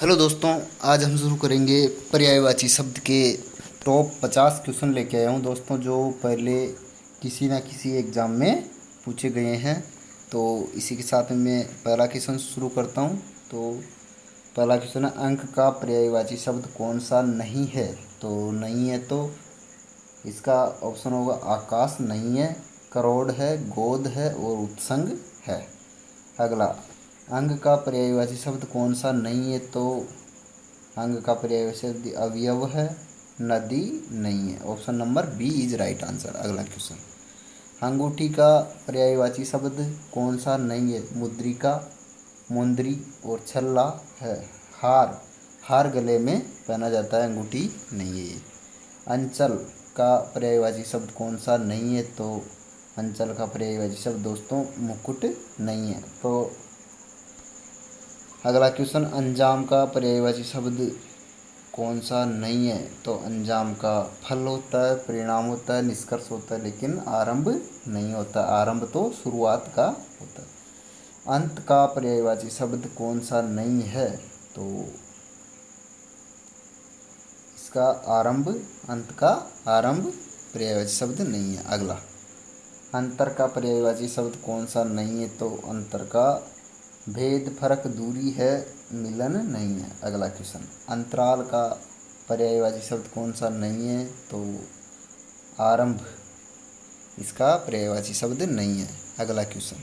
Hello दोस्तों। आज हम शुरू करेंगे पर्यायवाची शब्द के टॉप 50 क्वेश्चन लेके आया हूँ दोस्तों, जो पहले किसी ना किसी एग्ज़ाम में पूछे गए हैं। तो इसी के साथ में मैं पहला क्वेश्चन शुरू करता हूँ। तो पहला क्वेश्चन है, अंक का पर्यायवाची शब्द कौन सा नहीं है? तो नहीं है तो इसका ऑप्शन होगा आकाश नहीं है, करोड़ है, गोद है और उत्संग है। अगला, अंग का पर्यायवाची शब्द कौन सा नहीं है? तो अंग का पर्यायवाची शब्द अवयव है, नदी नहीं है। Option number B is right answer. अगला क्वेश्चन, अंगूठी का पर्यायवाची शब्द कौन सा नहीं है? मुद्रिका, मुंदरी और छल्ला है। हार, हार गले में पहना जाता है, अंगूठी नहीं है ये। अंचल का पर्यायवाची शब्द कौन सा नहीं है? तो अंचल का पर्यायवाची शब्द दोस्तों मुकुट नहीं है। तो अगला क्वेश्चन, अंजाम का पर्यायवाची शब्द कौन सा नहीं है? तो अंजाम का फल होता है, परिणाम होता है, निष्कर्ष होता है, लेकिन आरंभ नहीं होता। आरंभ तो शुरुआत का होता है। अंत का पर्यायवाची शब्द कौन सा नहीं है? तो इसका आरंभ, अंत का आरंभ पर्यायवाची शब्द नहीं है। अगला, अंतर का पर्यायवाची शब्द कौन सा नहीं है? तो अंतर का भेद, फर्क, दूरी है, मिलन नहीं है। अगला क्वेश्चन, अंतराल का पर्यायवाची शब्द कौन सा नहीं है? तो आरंभ इसका पर्यायवाची शब्द नहीं है। अगला क्वेश्चन,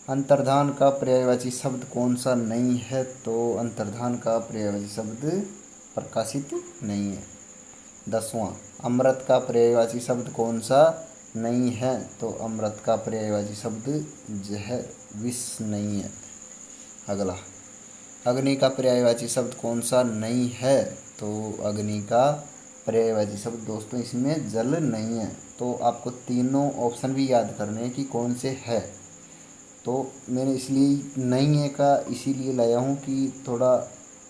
अंतर्धान का पर्यायवाची शब्द कौन सा नहीं है? तो अंतर्धान का पर्यायवाची शब्द प्रकाशित नहीं है। 10वां, अमृत का पर्यायवाची शब्द कौन सा नहीं है? तो अमृत का पर्यायवाची शब्द जहर, विष नहीं है। अगला, अग्नि का पर्यायवाची शब्द कौन सा नहीं है? तो अग्नि का पर्यायवाची शब्द दोस्तों इसमें जल नहीं है। तो आपको तीनों ऑप्शन भी याद करने हैं कि कौन से है। तो मैंने इसलिए नहीं है का इसीलिए लाया हूँ कि थोड़ा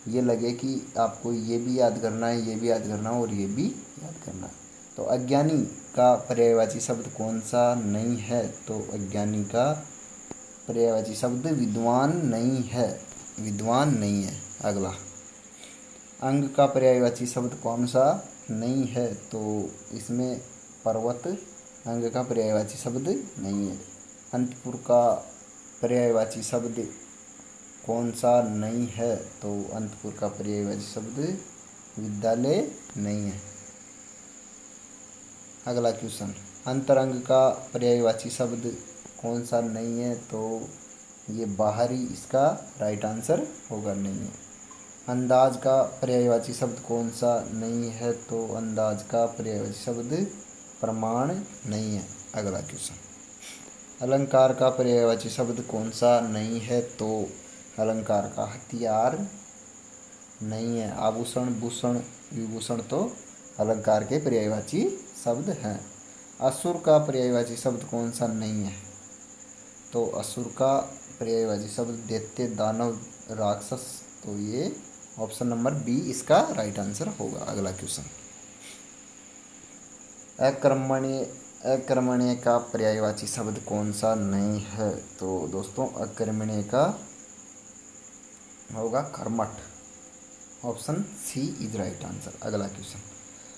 ये लगे कि आपको ये भी याद करना है, ये भी याद करना है और ये भी याद करना है। तो अज्ञानी का पर्यायवाची शब्द कौन सा नहीं है? तो अज्ञानी का पर्यायवाची शब्द विद्वान नहीं है, विद्वान नहीं है। अगला, अंग का पर्यायवाची शब्द कौन सा नहीं है? तो इसमें पर्वत अंग का पर्यायवाची शब्द नहीं है। अंतपुर का पर्यायवाची शब्द कौन सा नहीं है? तो अंतपुर का पर्यायवाची शब्द विद्यालय नहीं है। अगला क्वेश्चन, अंतरंग का पर्यायवाची शब्द कौन सा नहीं है? तो ये बाहरी इसका राइट आंसर होगा, नहीं है। अंदाज का पर्यायवाची शब्द कौन सा नहीं है? तो अंदाज का पर्यायवाची शब्द प्रमाण नहीं है। अगला क्वेश्चन, अलंकार का पर्यायवाची शब्द कौन सा नहीं है? तो अलंकार का हथियार नहीं है। आभूषण, भूषण, विभूषण तो अलंकार के पर्यायवाची शब्द हैं। असुर का पर्यायवाची शब्द कौन सा नहीं है? तो असुर का पर्यायवाची शब्द दैत्य, दानव, राक्षस। तो ये ऑप्शन नंबर बी इसका राइट आंसर होगा। अगला क्वेश्चन, अकर्मण्य, अकर्मण्य का पर्यायवाची शब्द कौन सा नहीं है? तो दोस्तों अकर्मण्य का होगा कर्मठ। Option C is right answer. अगला क्वेश्चन,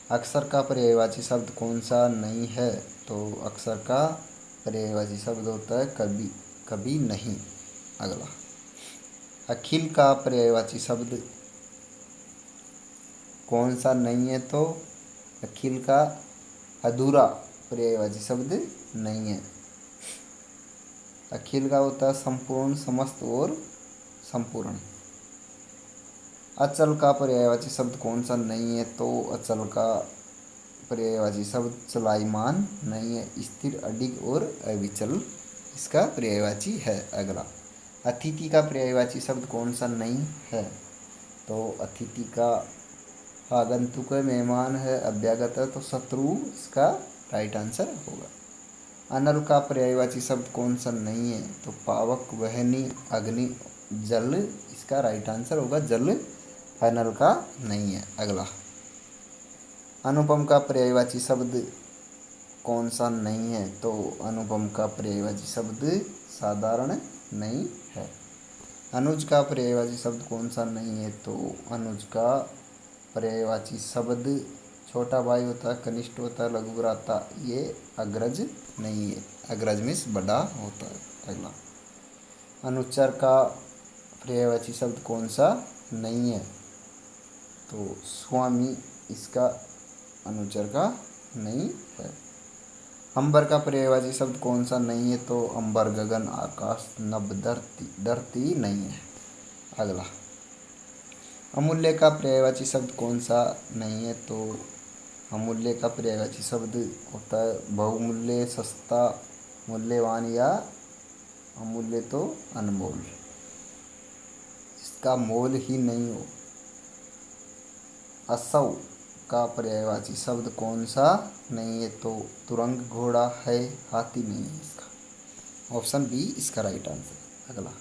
अक्षर का पर्यायवाची शब्द कौन सा नहीं है? तो अक्षर का पर्यायवाची शब्द होता है कभी, कभी नहीं। अगला, अखिल का पर्यायवाची शब्द कौन सा नहीं है? तो अखिल का अधूरा पर्यायवाची शब्द नहीं है। अखिल का होता है संपूर्ण, समस्त और संपूर्ण। अचल का पर्यायवाची शब्द कौन सा नहीं है? तो अचल का पर्यायवाची शब्द चलायमान नहीं है, स्थिर, अडिग और अविचल इसका पर्यायवाची है। अगला, अतिथि का पर्यायवाची शब्द कौन सा नहीं है? तो अतिथि का आगंतुक है, मेहमान है, अभ्यागत है, तो शत्रु इसका राइट आंसर होगा। अनल का पर्यायवाची शब्द कौन सा नहीं है? तो पावक, वहनी, अग्नि, जल इसका राइट आंसर होगा। जल अनल का नहीं है। अगला, अनुपम का पर्यायवाची शब्द कौन सा नहीं है? तो अनुपम का पर्यायवाची शब्द साधारण नहीं है। अनुज का पर्यायवाची शब्द कौन सा नहीं है? तो अनुज का पर्यायवाची शब्द छोटा भाई होता है, कनिष्ठ होता है, लघु भ्राता, ये अग्रज नहीं है। अग्रज मीन्स बड़ा होता है। अगला, अनुच्चार का पर्यायवाची शब्द कौन सा नहीं है? तो स्वामी इसका अनुच्चार का नहीं है। अंबर का पर्यायवाची शब्द कौन सा नहीं है? तो अंबर गगन आकाश नभ धरती, धरती नहीं है। अगला, अमूल्य का पर्यायवाची शब्द कौन सा नहीं है? तो अमूल्य का पर्यायवाची शब्द होता है बहुमूल्य, सस्ता, मूल्यवान या अमूल्य तो अनमोल, इसका मोल ही नहीं हो। असौ का पर्यायवाची शब्द कौन सा नहीं है? तो तुरंग घोड़ा है, हाथी नहीं है इसका। ऑप्शन बी इसका राइट आंसर। अगला,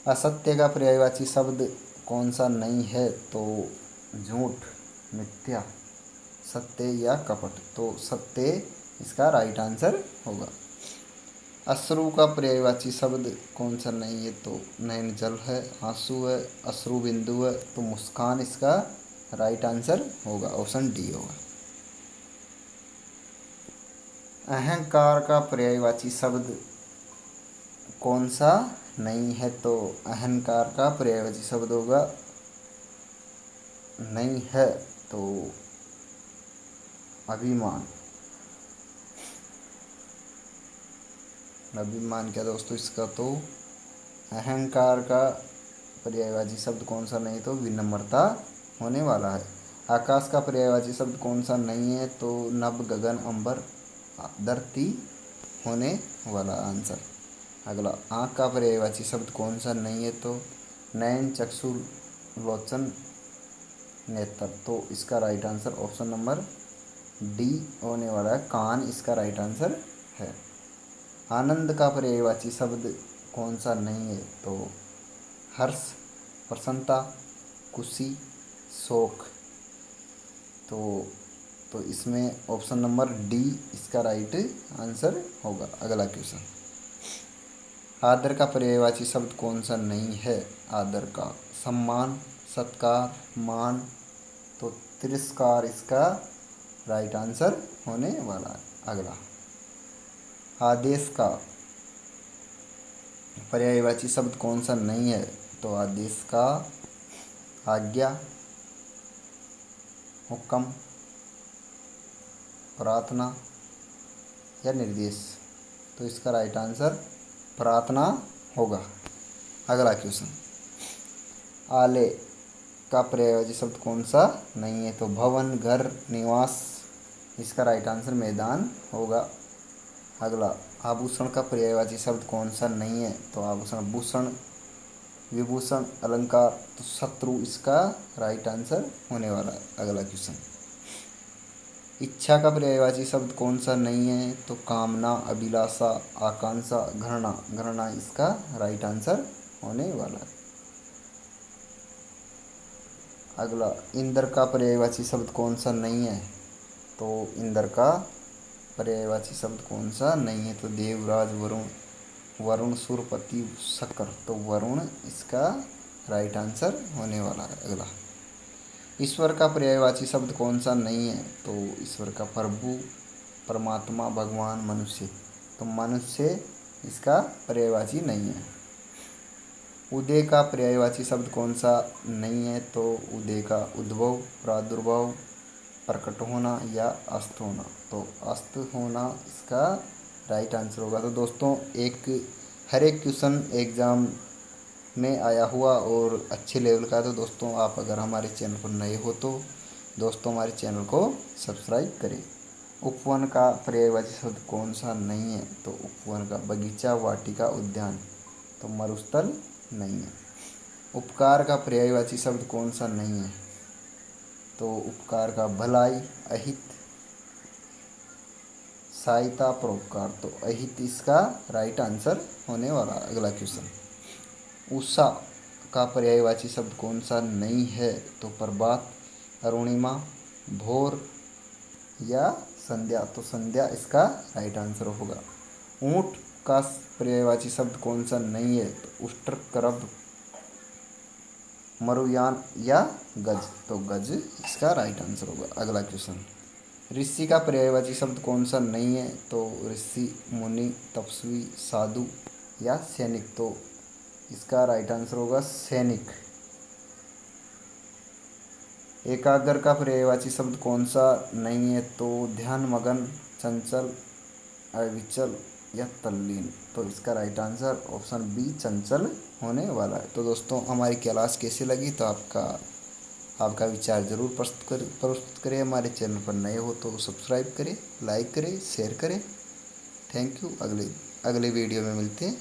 असत्य का पर्यायवाची शब्द कौन सा नहीं है? तो झूठ, मिथ्या, सत्य या कपट, तो सत्य इसका राइट आंसर होगा। अश्रु का पर्यायवाची शब्द कौन सा नहीं है? तो नैन जल है, आंसू है, अश्रु बिंदु है, तो मुस्कान इसका राइट आंसर होगा। ऑप्शन डी होगा। अहंकार का पर्यायवाची शब्द कौन सा नहीं है? तो अहंकार का पर्यायवाची शब्द होगा नहीं है तो अभिमान। अभिमान क्या दोस्तों इसका? तो अहंकार का पर्यायवाची शब्द कौन सा नहीं? तो विनम्रता होने वाला है। आकाश का पर्यायवाची शब्द कौन सा नहीं है? तो नभ, गगन, अंबर, धरती होने वाला आंसर। अगला, आँख का पर्यायवाची शब्द कौन सा नहीं है? तो नयन, चक्षु, लोचन, नेत्र, तो इसका right answer option number D होने वाला है। कान इसका राइट आंसर है। आनंद का पर्यायवाची शब्द कौन सा नहीं है? तो हर्ष, प्रसन्नता, खुशी, शोक, तो इसमें ऑप्शन नंबर डी इसका राइट आंसर होगा। अगला क्वेश्चन, आदर का पर्यायवाची शब्द कौन सा नहीं है? आदर का सम्मान, सत्कार, मान, तो तिरस्कार इसका राइट आंसर होने वाला है। अगला, आदेश का पर्यायवाची शब्द कौन सा नहीं है? तो आदेश का आज्ञा, हुक्म, प्रार्थना या निर्देश, तो इसका राइट आंसर प्रार्थना होगा। अगला क्वेश्चन, आले का पर्यायवाची शब्द कौन सा नहीं है? तो भवन, घर, निवास, इसका राइट आंसर मैदान होगा। अगला, आभूषण का पर्यायवाची शब्द कौन सा नहीं है? तो आभूषण भूषण, विभूषण, अलंकार, तो शत्रु इसका राइट आंसर होने वाला है। अगला क्वेश्चन, इच्छा का पर्यायवाची शब्द कौन सा नहीं है? तो कामना, अभिलाषा, आकांक्षा, घृणा, घृणा इसका राइट आंसर होने वाला है। अगला, इंद्र का पर्यायवाची शब्द कौन सा नहीं है? तो इंद्र का पर्यायवाची शब्द कौन सा नहीं है? तो देवराज, वरुण, वरुण, सुरपति, शक्र, तो वरुण इसका राइट आंसर होने वाला है। अगला, ईश्वर का पर्यायवाची शब्द कौन सा नहीं है? तो ईश्वर का प्रभु, परमात्मा, भगवान, मनुष्य, तो मनुष्य इसका पर्यायवाची नहीं है। उदय का पर्यायवाची शब्द कौन सा नहीं है? तो उदय का उद्भव, प्रादुर्भाव, प्रकट होना या अस्त होना, तो अस्त होना इसका राइट आंसर होगा। तो दोस्तों, हर एक क्वेश्चन एग्ज़ाम में आया हुआ और अच्छे लेवल का। तो दोस्तों, आप अगर हमारे चैनल पर नए हो तो दोस्तों हमारे चैनल को सब्सक्राइब करें। उपवन का पर्यायवाची शब्द कौन सा नहीं है? तो उपवन का बगीचा, वाटिका, उद्यान, तो मरुस्थल नहीं है। उपकार का पर्यायवाची शब्द कौन सा नहीं है? तो उपकार का भलाई, अहित, सहायता, परोपकार, तो अहित इसका राइट आंसर होने वाला। अगला क्वेश्चन, उषा का पर्यायवाची शब्द कौन सा नहीं है? तो प्रभात, अरुणिमा, भोर या संध्या, तो संध्या इसका राइट आंसर होगा। ऊँट का पर्यायवाची शब्द कौन सा नहीं है? तो उष्ट्रक्रब, मरुयान या गज। तो गज इसका राइट आंसर होगा। अगला क्वेश्चन, ऋषि का पर्यायवाची शब्द कौन सा नहीं है? तो ऋषि, मुनि, तपस्वी, साधु या सैनिक। तो इसका राइट आंसर होगा सैनिक। एकाग्र का पर्यायवाची शब्द कौन सा नहीं है? तो ध्यान मगन, चंचल, अविचल या तल्लीन। तो इसका राइट आंसर ऑप्शन बी चंचल होने वाला है। तो दोस्तों हमारी क्लास कैसी लगी? तो आपका विचार जरूर प्रस्तुत करें। हमारे चैनल पर नए हो तो सब्सक्राइब करें, लाइक करें, शेयर करें। Thank you. अगले वीडियो में मिलते हैं।